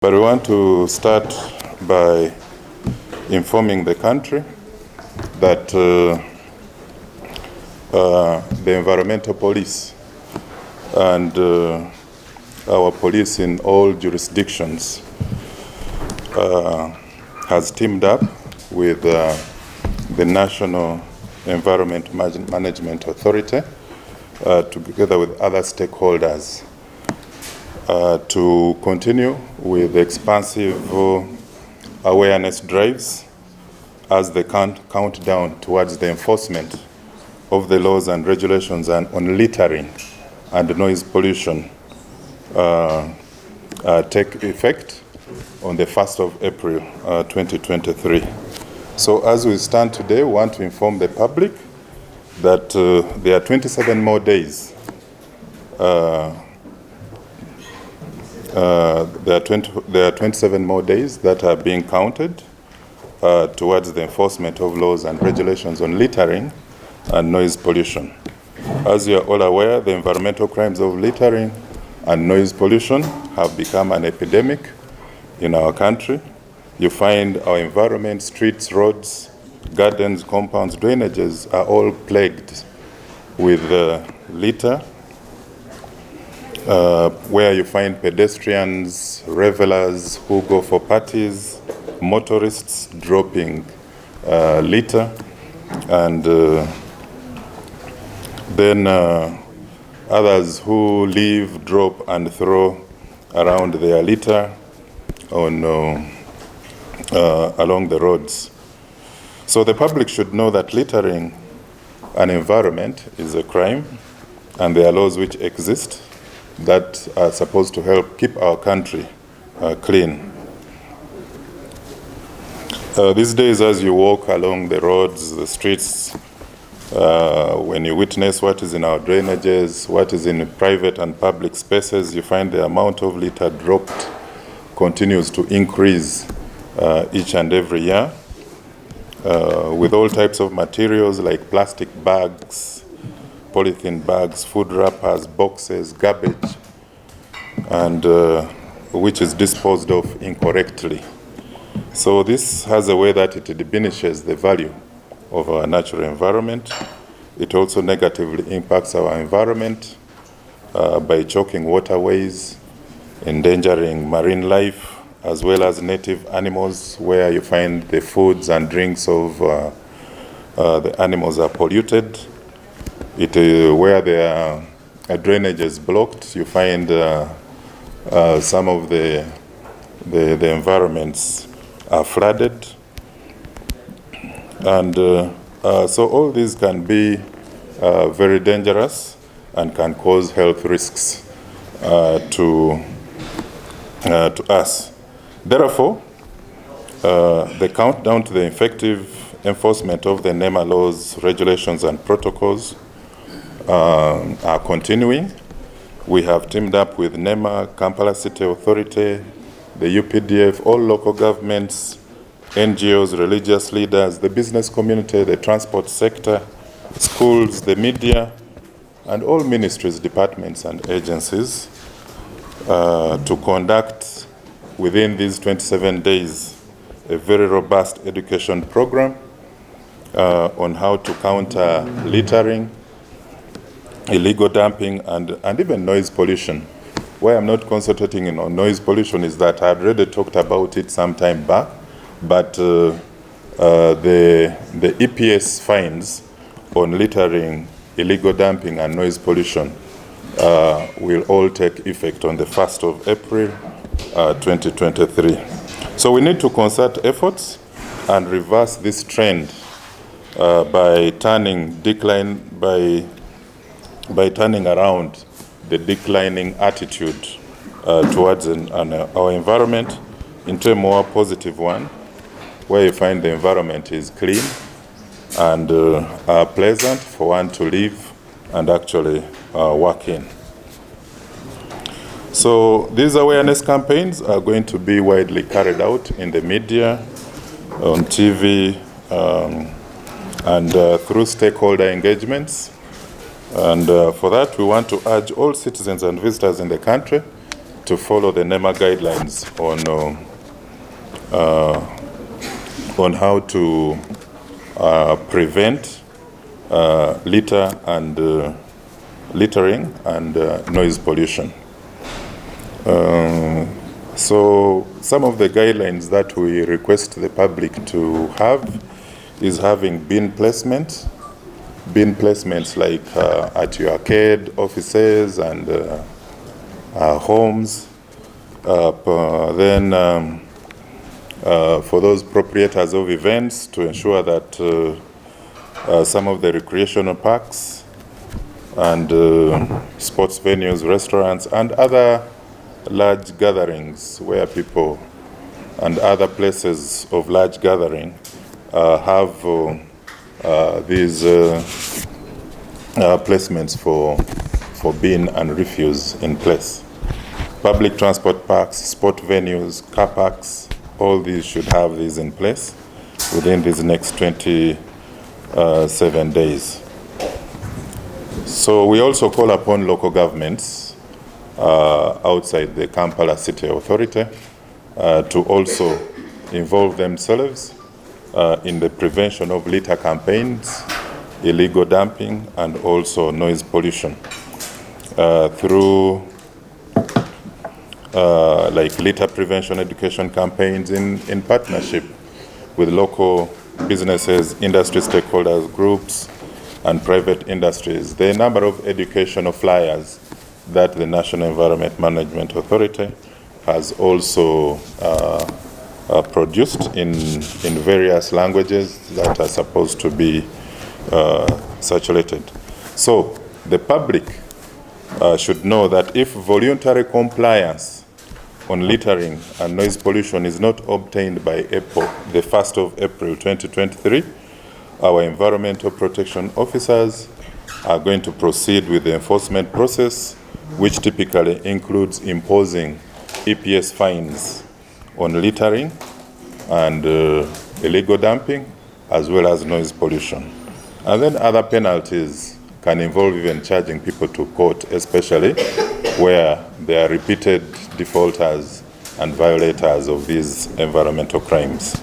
But we want to start by informing the country that the environmental police and our police in all jurisdictions has teamed up with the National Environment Management Authority together with other stakeholders to continue with expansive awareness drives as they count down towards the enforcement of the laws and regulations on littering and noise pollution take effect on the 1st of April 2023. So as we stand today, we want to inform the public that there are 27 more days there are 27 more days that are being counted towards the enforcement of laws and regulations on littering and noise pollution. As you are all aware, the environmental crimes of littering and noise pollution have become an epidemic in our country. You find our environment, streets, roads, gardens, compounds, drainages are all plagued with litter, where you find pedestrians, revelers who go for parties, motorists dropping litter, and then others who leave, drop, and throw around their litter on along the roads. So the public should know that littering an environment is a crime, and there are laws which exist that are supposed to help keep our country clean. These days, as you walk along the roads, the streets, when you witness what is in our drainages, what is in private and public spaces, you find the amount of litter dropped continues to increase each and every year, with all types of materials like plastic bags, polythene bags, food wrappers, boxes, garbage, and which is disposed of incorrectly. So this has a way that it diminishes the value of our natural environment. It also negatively impacts our environment by choking waterways, endangering marine life, as well as native animals, where you find the foods and drinks of the animals are polluted. Where there are drainages blocked, you find some of the environments are flooded. And so all these can be very dangerous and can cause health risks to us. Therefore, the countdown to the effective enforcement of the NEMA laws, regulations, and protocols are continuing. We have teamed up with NEMA, Kampala City Authority, the UPDF, all local governments, NGOs, religious leaders, the business community, the transport sector, schools, the media, and all ministries, departments, and agencies to conduct within these 27 days a very robust education program on how to counter littering, illegal dumping, and even noise pollution. Why I'm not concentrating on noise pollution is that I had already talked about it some time back, but the EPS fines on littering, illegal dumping, and noise pollution will all take effect on the 1st of April 2023. So we need to concert efforts and reverse this trend by turning around the declining attitude towards our environment into a more positive one, where you find the environment is clean and pleasant for one to live and actually work in. So these awareness campaigns are going to be widely carried out in the media, on TV, and through stakeholder engagements. And for that, we want to urge all citizens and visitors in the country to follow the NEMA guidelines on how to prevent littering and noise pollution. So some of the guidelines that we request the public to have is having bin placements like at your arcade, offices, and homes. Then for those proprietors of events, to ensure that some of the recreational parks and sports venues, restaurants, and other large gatherings where people and other places of large gathering have these placements for bin and refuse in place. Public transport parks, sport venues, car parks, all these should have these in place within these next 27 days. So we also call upon local governments outside the Kampala City Authority to also involve themselves in the prevention of litter campaigns, illegal dumping, and also noise pollution through like litter prevention education campaigns in partnership with local businesses, industry stakeholders, groups, and private industries. There are a number of educational flyers that the National Environment Management Authority has also produced in various languages that are supposed to be circulated. So the public should know that if voluntary compliance on littering and noise pollution is not obtained by April, the 1st of April 2023, our environmental protection officers are going to proceed with the enforcement process, which typically includes imposing EPS fines on littering and illegal dumping, as well as noise pollution. And then other penalties can involve even charging people to court, especially where they are repeated defaulters and violators of these environmental crimes.